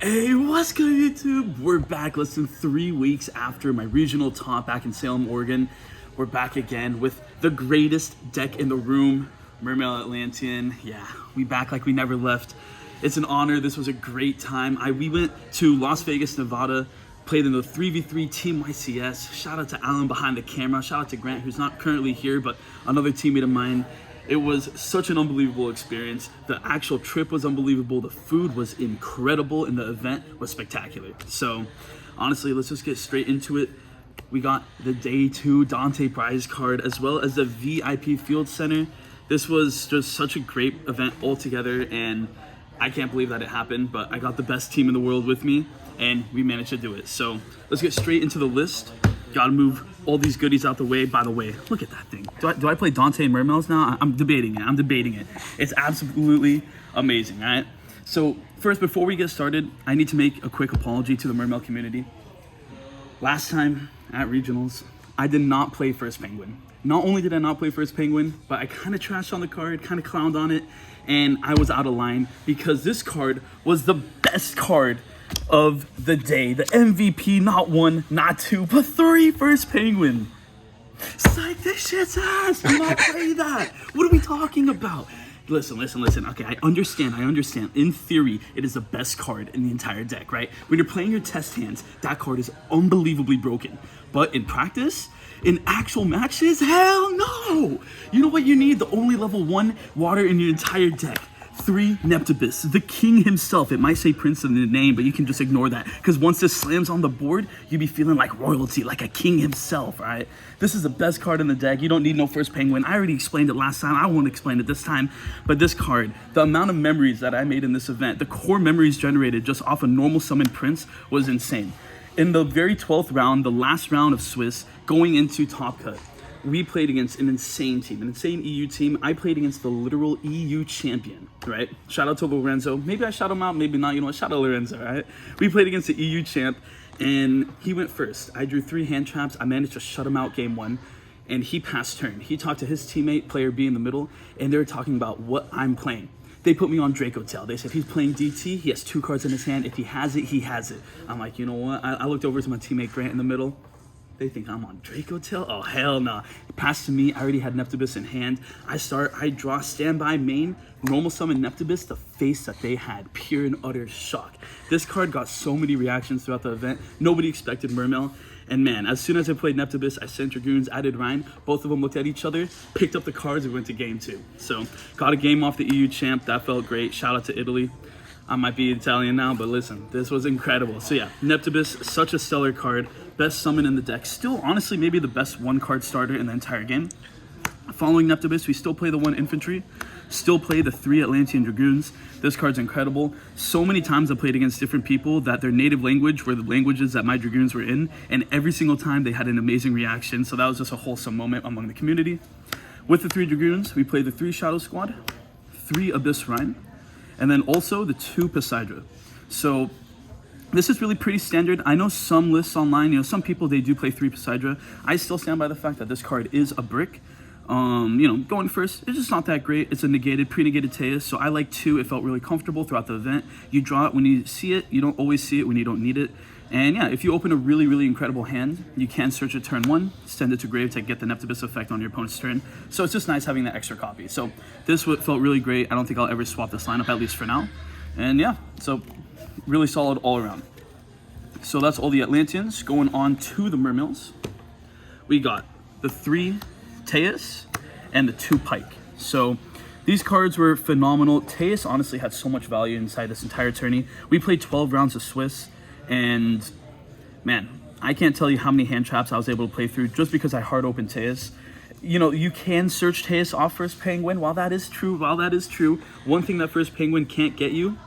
Hey, what's good, YouTube? We're back less than 3 weeks after my regional top back in Salem, Oregon. We're back again with the greatest deck in the room, Mermail Atlantean. Yeah, we back like we never left. It's an honor. This was a great time. We went to Las Vegas, Nevada, played in the 3v3 Team YCS. Shout out to Alan behind the camera. Shout out to Grant, who's not currently here, but another teammate of mine. It was such an unbelievable experience. The actual trip was unbelievable. The food was incredible, and the event was spectacular. So, honestly, let's just get straight into it. We got the Day 2 Dante prize card, as well as the VIP Field Center. This was just such a great event altogether, and I can't believe that it happened, but I got the best team in the world with me, and we managed to do it. So, let's get straight into the list. Gotta move all these goodies out the way. By the way, look at that thing. Do I play Dante and Mermails now? I'm debating it. It's absolutely amazing, all right? So first, before we get started, I need to make a quick apology to the Mermail community. Last time at regionals, I did not play First Penguin. Not only did I not play First Penguin, but I kind of trashed on the card, kind of clowned on it, and I was out of line because this card was the best card of the day. The MVP, not 1, not 2, but 3 First Penguin. Psych this shit's ass. Do not play that. What are we talking about? Listen. Okay, I understand. In theory, it is the best card in the entire deck, right? When you're playing your test hands, that card is unbelievably broken. But in practice, in actual matches, hell no. You know what you need? The only level 1 water in your entire deck. 3 Neptibus, the king himself. It might say Prince in the name, but you can just ignore that, because once this slams on the board, you'll be feeling like royalty, like a king himself, all right? This is the best card in the deck. You don't need no First Penguin. I already explained it last time. I won't explain it this time, but this card, the amount of memories that I made in this event, the core memories generated just off a normal summon Prince was insane. In the very 12th round, the last round of Swiss, going into Top Cut, we played against an insane team, an insane EU team. I played against the literal EU champion, right? Shout out to Lorenzo. Maybe I shout him out, maybe not. You know what? Shout out Lorenzo, right? We played against the EU champ, and he went first. I drew 3 hand traps. I managed to shut him out game 1, and he passed turn. He talked to his teammate, player B, in the middle, and they were talking about what I'm playing. They put me on Draco Tail. They said he's playing DT. He has 2 cards in his hand. If he has it, he has it. I'm like, you know what? I looked over to my teammate Grant in the middle. They think I'm on Draco Tail? Oh, hell no. Nah. Pass to me. I already had Neptibus in hand. I draw standby main, normal summon Neptibus. The face that they had, pure and utter shock. This card got so many reactions throughout the event. Nobody expected Mermail. And man, as soon as I played Neptibus, I sent Dragoons, added Rhine. Both of them looked at each other, picked up the cards, and went to game 2. So, got a game off the EU champ. That felt great. Shout out to Italy. I might be Italian now, but listen, this was incredible. So yeah, Neptibus, such a stellar card. Best summon in the deck. Still, honestly, maybe the best 1-card starter in the entire game. Following Neptibus, we still play the 1 infantry. Still play the 3 Atlantean Dragoons. This card's incredible. So many times I played against different people that their native language were the languages that my Dragoons were in, and every single time they had an amazing reaction. So that was just a wholesome moment among the community. With the 3 Dragoons, we played the 3 Shadow Squad, 3 Abyss Rhine, and then also the 2 Poseidon. So this is really pretty standard. I know some lists online, some people, they do play 3 Poseidon. I still stand by the fact that this card is a brick. Going first, it's just not that great. It's a pre-negated Teus, so I like 2. It felt really comfortable throughout the event. You draw it when you see it. You don't always see it when you don't need it. And yeah, if you open a really, really incredible hand, you can search it turn 1, send it to grave to get the Neptibus effect on your opponent's turn. So it's just nice having that extra copy. So this felt really great. I don't think I'll ever swap this lineup, at least for now. And yeah, so really solid all around. So that's all the Atlanteans. Going on to the Mermails. We got the 3 Teus and the 2 Pike. So these cards were phenomenal. Teus honestly had so much value inside this entire tourney. We played 12 rounds of Swiss, and man, I can't tell you how many hand traps I was able to play through just because I hard opened Teus. You can search Teus off First Penguin. While that is true, one thing that First Penguin can't get you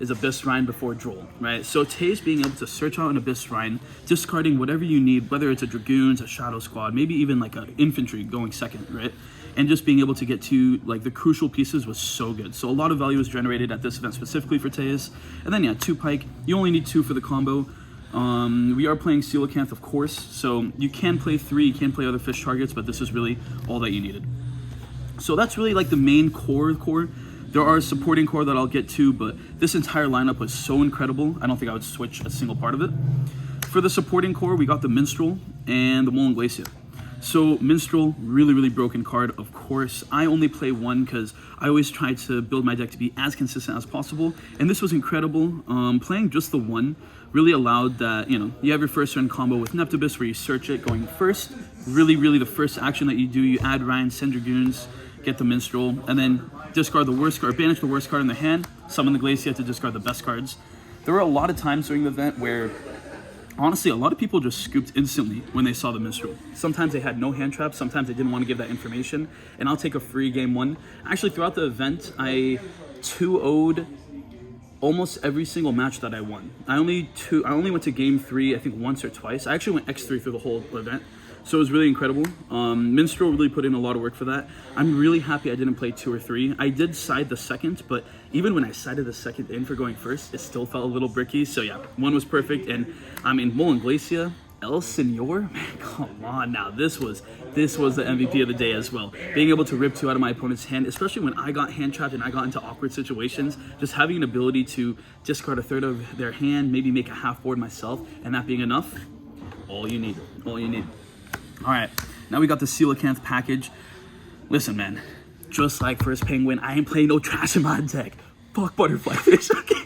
is Abyss Rhine before Droll, right? So Teus being able to search out an Abyss Rhine, discarding whatever you need, whether it's a Dragoons, a Shadow Squad, maybe even like an infantry going second, right? And just being able to get to like the crucial pieces was so good. So a lot of value was generated at this event specifically for Teus. And then yeah, 2 Pike, you only need 2 for the combo. We are playing Coelacanth, of course, so you can play 3, you can play other fish targets, but this is really all that you needed. So that's really like the main core. There are a supporting core that I'll get to, but this entire lineup was so incredible, I don't think I would switch a single part of it. For the supporting core, we got the Minstrel and the Molen Glacier. So Minstrel, really broken card, of course. I only play one because I always try to build my deck to be as consistent as possible, and this was incredible. Playing just the one really allowed that, you have your first turn combo with Neptibus where you search it going first. Really the first action that you do, you add Ryan, send your goons, get the Minstrel, and then discard the worst card, banish the worst card in the hand, summon the Glacier to discard the best cards. There were a lot of times during the event where honestly, a lot of people just scooped instantly when they saw the Minstrel. Sometimes they had no hand traps, sometimes they didn't want to give that information, and I'll take a free game one. Actually, throughout the event, I 2-0'd almost every single match that I won. I only went to game 3, I think once or twice. I actually went X3 through the whole event, so it was really incredible. Minstrel really put in a lot of work for that. I'm really happy I didn't play 2 or 3. I did side the second, but even when I sided the second in for going first, it still felt a little bricky. So yeah, one was perfect, and I mean, Molen Glacier, El Senor, man, come on now. This was the MVP of the day as well. Being able to rip 2 out of my opponent's hand, especially when I got hand trapped and I got into awkward situations, just having an ability to discard a third of their hand, maybe make a half board myself, and that being enough, all you need. All right, now we got the Coelacanth package. Listen, man, just like first Penguin, I ain't playing no trash in my deck. Fuck Butterfly Fish, okay?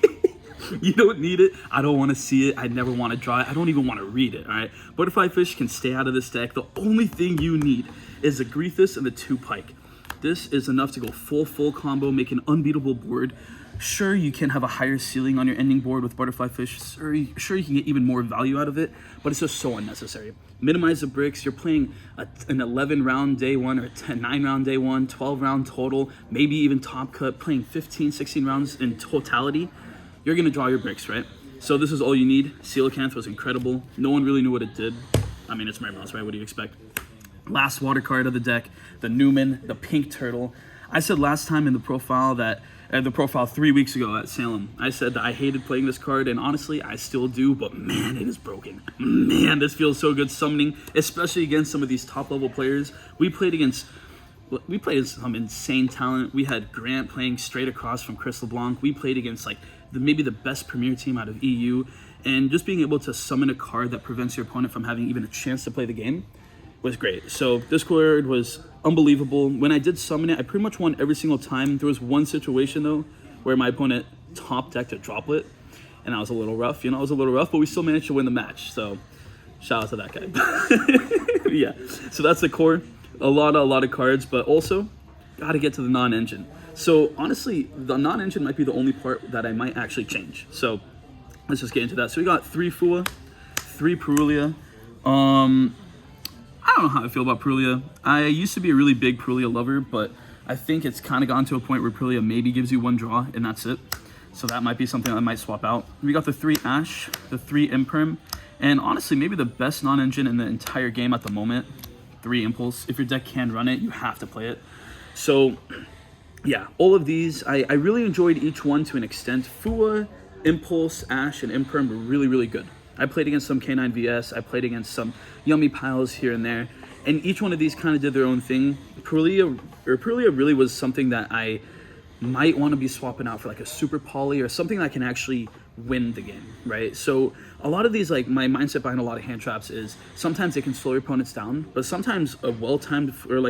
You don't need it. I don't want to see it. I never want to draw it. I don't even want to read it, all right? Butterfly Fish can stay out of this deck. The only thing you need is the Greethus and the 2 Pike. This is enough to go full combo, make an unbeatable board. Sure, you can have a higher ceiling on your ending board with Butterfly Fish. Sure, you can get even more value out of it, but it's just so unnecessary. Minimize the bricks. You're playing an 11-round day 1 or a 9-round day 1, 12-round total, maybe even top cut, playing 15, 16 rounds in totality. You're going to draw your bricks, right? So this is all you need. Coelacanth was incredible. No one really knew what it did. I mean, it's Mermails, right? What do you expect? Last water card of the deck, the Newman, the pink turtle. I said last time in the profile that, the profile 3 weeks ago at Salem, I said that I hated playing this card, and honestly, I still do, but man, it is broken. Man, this feels so good summoning, especially against some of these top-level players. We played against some insane talent. We had Grant playing straight across from Chris LeBlanc. We played against maybe the best premier team out of EU, and just being able to summon a card that prevents your opponent from having even a chance to play the game was great. So this card was unbelievable. When I did summon it, I pretty much won every single time. There was one situation though where my opponent top decked a droplet, and I was a little rough. But we still managed to win the match. So shout out to that guy. Yeah. So that's the core. A lot of cards, but also got to get to the non-engine. So honestly, the non-engine might be the only part that I might actually change. So let's just get into that. So we got 3 Fua, 3 Perulia. I don't know how I feel about Perulia. I used to be a really big Perulia lover, but I think it's kind of gotten to a point where Perulia maybe gives you 1 draw, and that's it. So that might be something I might swap out. We got the 3 Ash, the 3 Imperm, and honestly, maybe the best non-engine in the entire game at the moment, 3 Impulse. If your deck can run it, you have to play it. So yeah, all of these, I really enjoyed each one to an extent. Fua, Impulse, Ash, and Imperm were really good. I played against some K9 VS, I played against some Yummy Piles here and there, and each one of these kind of did their own thing. Perulia really was something that I might want to be swapping out for like a Super Poly or something that can actually win the game, right? So a lot of these, like my mindset behind a lot of hand traps is sometimes they can slow your opponents down, but sometimes a well-timed or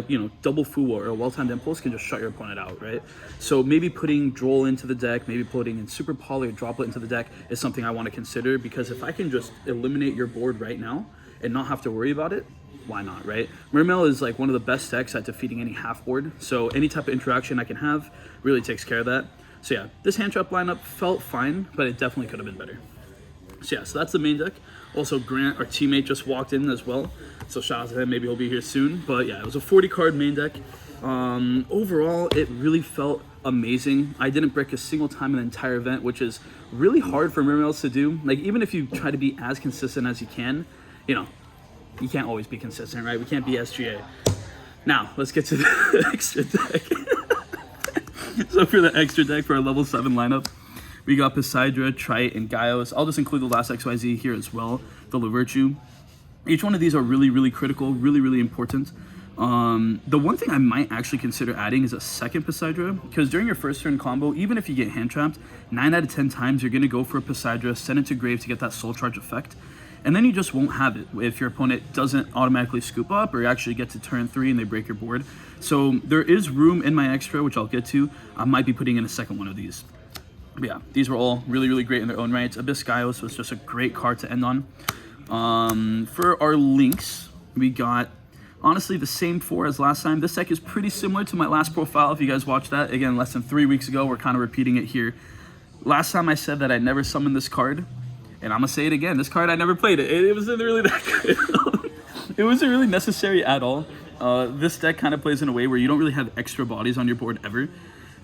double Fuwa or a well-timed Impulse can just shut your opponent out, right? So maybe putting Droll into the deck, maybe putting in Super Poly or Droplet into the deck is something I want to consider, because if I can just eliminate your board right now and not have to worry about it, why not, right? Mermail is like one of the best decks at defeating any half board, so any type of interaction I can have really takes care of that. So yeah, this hand trap lineup felt fine, but it definitely could have been better. So yeah, so that's the main deck. Also, Grant, our teammate, just walked in as well, so shout out to him, maybe he'll be here soon. But yeah, it was a 40 card main deck. Overall, it really felt amazing. I didn't break a single time in the entire event, which is really hard for Mermails to do. Like, even if you try to be as consistent as you can, you can't always be consistent, right? We can't be SGA. Now, let's get to the extra deck. So for the extra deck for our level 7 lineup, we got Poseidon, Trite, and Gaios. I'll just include the last XYZ here as well, the La Virtue. Each one of these are really critical, really important. The one thing I might actually consider adding is a second Poseidon, because during your first turn combo, even if you get hand trapped, 9 out of 10 times you're going to go for a Poseidon, send it to grave to get that soul charge effect, and then you just won't have it if your opponent doesn't automatically scoop up or you actually get to turn 3 and they break your board. So there is room in my extra, which I'll get to. I might be putting in a second one of these. But yeah, these were all really, really great in their own rights. Abyss Gaios was just a great card to end on. For our links, we got honestly the same 4 as last time. This deck is pretty similar to my last profile. If you guys watched that, again, less than 3 weeks ago, we're kind of repeating it here. Last time I said that I never summoned this card, and I'm gonna say it again. This card, I never played it. It wasn't really that good. It wasn't really necessary at all. This deck kind of plays in a way where you don't really have extra bodies on your board ever.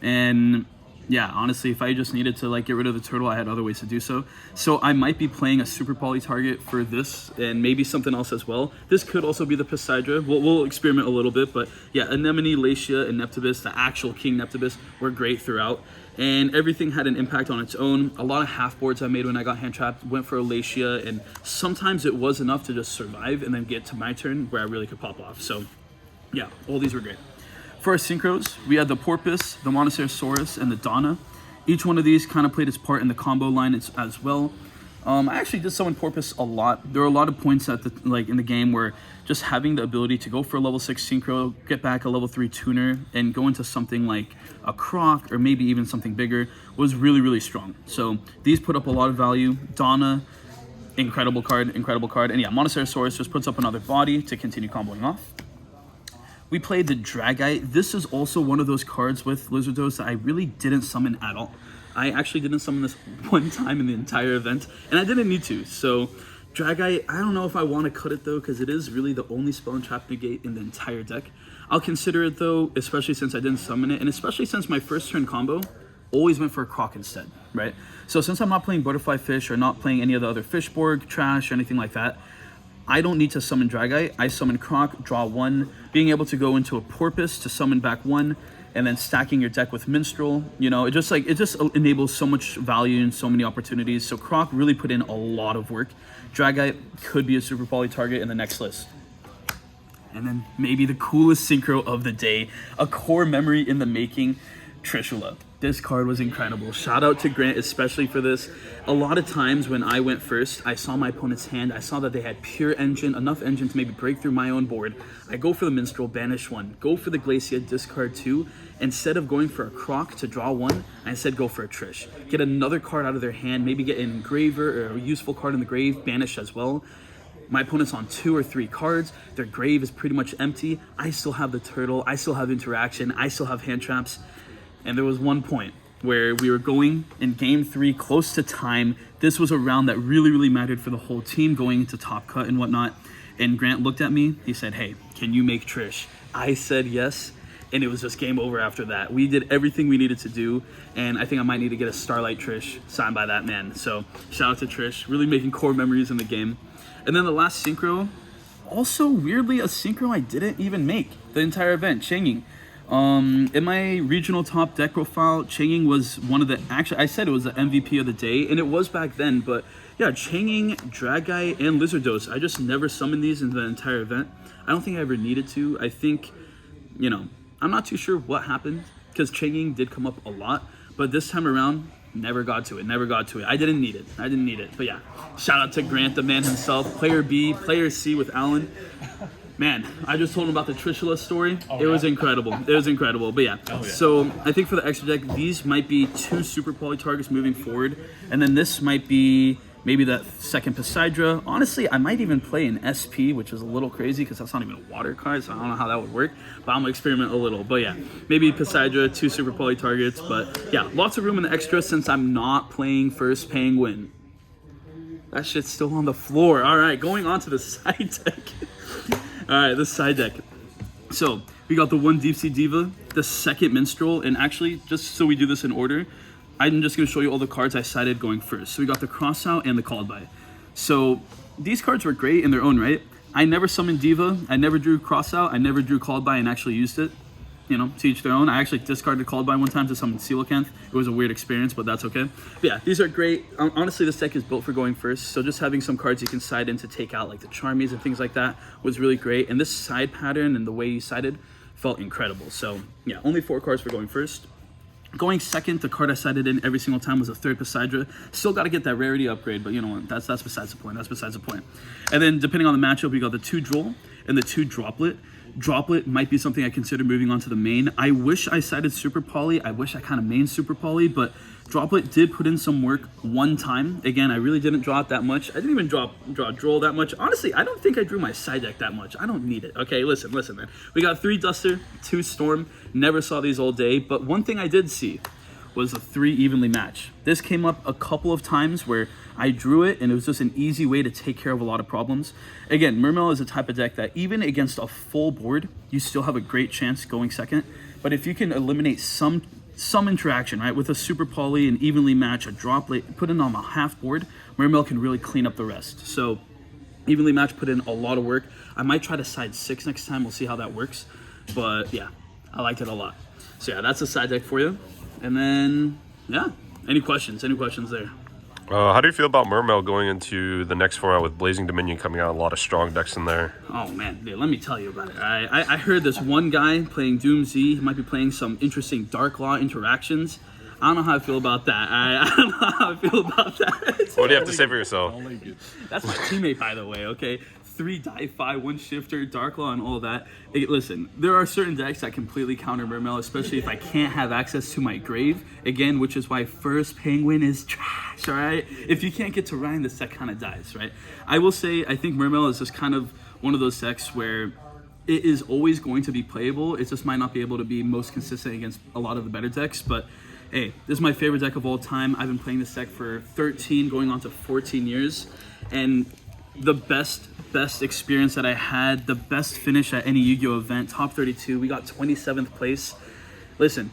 And yeah, honestly, if I just needed to like get rid of the turtle, I had other ways to do so. So I might be playing a super poly target for this and maybe something else as well. This could also be the Poseidon. We'll experiment a little bit, but yeah, Anemone, Lacia, and Neptibus, the actual King Neptibus, were great throughout. And everything had an impact on its own. A lot of half boards I made when I got hand trapped went for a Lacia, and sometimes it was enough to just survive and then get to my turn where I really could pop off. So yeah, all these were great. For our synchros, we had the Porpoise, the Monocerosaurus, and the Donna. Each one of these kind of played its part in the combo line as well. I actually did summon Porpoise a lot. There were a lot of points at in the game where just having the ability to go for a level 6 synchro, get back a level 3 tuner, and go into something like a Croc or maybe even something bigger was really, really strong. So these put up a lot of value. Donna, incredible card. And yeah, Monocerosaurus just puts up another body to continue comboing off. We played the Dragite. This is also one of those cards with Lizardos that I really didn't summon at all. I actually didn't summon this one time in the entire event, and I didn't need to. So Dragite, I don't know if I want to cut it though, because it is really the only spell and trap negate in the entire deck. I'll consider it though, especially since I didn't summon it, and especially since my first turn combo always went for a Croc instead, right? So since I'm not playing Butterfly Fish or not playing any of the other Fishborg, Trash, or anything like that, I don't need to summon Dragite. I summon Croc, draw 1, being able to go into a Porpoise to summon back 1, and then stacking your deck with Minstrel. You know, it just enables so much value and so many opportunities. So Croc really put in a lot of work. Dragite could be a super poly target in the next list. And then maybe the coolest synchro of the day, a core memory in the making, Trishula. This card was incredible. Shout out to Grant especially for this. A lot of times when I went first, I saw my opponent's hand. I saw that they had pure engine, enough engine to maybe break through my own board. I go for the Minstrel, banish 1. Go for the Glacia, discard 2. Instead of going for a Croc to draw 1, I said go for a Trish. Get another card out of their hand, maybe get an Engraver or a useful card in the grave, banish as well. My opponent's on 2 or 3 cards. Their grave is pretty much empty. I still have the turtle. I still have interaction. I still have hand traps. And there was one point where we were going in game 3, close to time. This was a round that really, really mattered for the whole team going into top cut and whatnot. And Grant looked at me. He said, "Hey, can you make Trish?" I said yes. And it was just game over after that. We did everything we needed to do. And I think I might need to get a Starlight Trish signed by that man. So shout out to Trish, really making core memories in the game. And then the last synchro, also weirdly a synchro I didn't even make the entire event, Changing. In my regional top deck profile, Changing was one of the, actually I said it was the MVP of the day, and it was back then, but yeah, Changing, Dragite, and Lizardos, I just never summoned these in the entire event. I don't think I ever needed to. I think, you know, I'm not too sure what happened, because Changing did come up a lot, but this time around, never got to it. I didn't need it, but yeah, shout out to Grant, the man himself, player B, player C with Alan. Man, I just told him about the Trishula story. It was incredible. But yeah. So I think for the extra deck, these might be 2 super poly targets moving forward. And then this might be maybe that second Poseidon. Honestly, I might even play an SP, which is a little crazy because that's not even a water card, so I don't know how that would work. But I'm gonna experiment a little. But yeah, maybe Poseidon, 2 super poly targets. But yeah, lots of room in the extra since I'm not playing first Penguin. That shit's still on the floor. All right, going on to the side deck. All right, this side deck. So we got the 1 Deep Sea Diva, the second Minstrel, and actually, just so we do this in order, I'm just gonna show you all the cards I sided going first. So we got the Crossout and the Called By. So these cards were great in their own right. I never summoned Diva, I never drew Crossout, I never drew Called By and actually used it. you know, to each their own. I actually discarded Called-by one time to summon Coelacanth. It was a weird experience, but that's okay. But yeah, these are great. Honestly, this deck is built for going first, so just having some cards you can side in to take out like the Charmies and things like that was really great. And this side pattern and the way you sided felt incredible. So yeah, only 4 cards for going first. Going second, the card I sided in every single time was a 3rd Poseidon. Still got to get that rarity upgrade, but you know what? That's besides the point. That's besides the point. And then depending on the matchup, we got the 2 Droll and the 2 Droplet. Droplet might be something I consider moving on to the main. I wish I sided Super Poly. I wish I kind of mained Super Poly, but Droplet did put in some work one time. Again, I really didn't draw it that much. I didn't even draw Droll that much. Honestly, I don't think I drew my side deck that much. I don't need it. Okay, listen, man. We got 3 Duster, 2 Storm. Never saw these all day, but one thing I did see was a 3 evenly match. This came up a couple of times where I drew it and it was just an easy way to take care of a lot of problems. Again, Mermail is a type of deck that even against a full board, you still have a great chance going second. But if you can eliminate some interaction, right, with a Super Poly, an evenly match, a Droplet, put it on a half board, Mermail can really clean up the rest. So evenly match put in a lot of work. I might try to side 6 next time. We'll see how that works. But yeah, I liked it a lot. So yeah, that's a side deck for you. And then, yeah, any questions there? How do you feel about Mermail going into the next format with Blazing Dominion coming out? A lot of strong decks in there. Oh man, dude, let me tell you about it. I heard this one guy playing Doom Z. He might be playing some interesting Dark Law interactions. I don't know how I feel about that. I don't know how I feel about that. What do you have to say for yourself? That's my teammate, by the way, okay? 3 die-fi, 1 shifter, Dark Law, and all that. Hey, listen, there are certain decks that completely counter Mermail, especially if I can't have access to my grave. Again, which is why First Penguin is trash, all right? If you can't get to Ryan, this deck kind of dies, right? I will say, I think Mermail is just kind of one of those decks where it is always going to be playable. It just might not be able to be most consistent against a lot of the better decks, but hey, this is my favorite deck of all time. I've been playing this deck for 13, going on to 14 years, and the best experience that I had, the best finish at any Yu-Gi-Oh event, top 32. We got 27th place. Listen,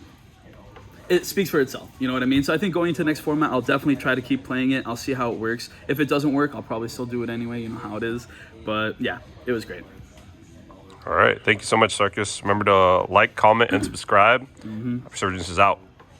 it speaks for itself. You know what I mean? So I think going into the next format, I'll definitely try to keep playing it. I'll see how it works. If it doesn't work, I'll probably still do it anyway. You know how it is. But yeah, it was great. All right. Thank you so much, Sarkis. Remember to like, comment, and subscribe. Resurgence is out.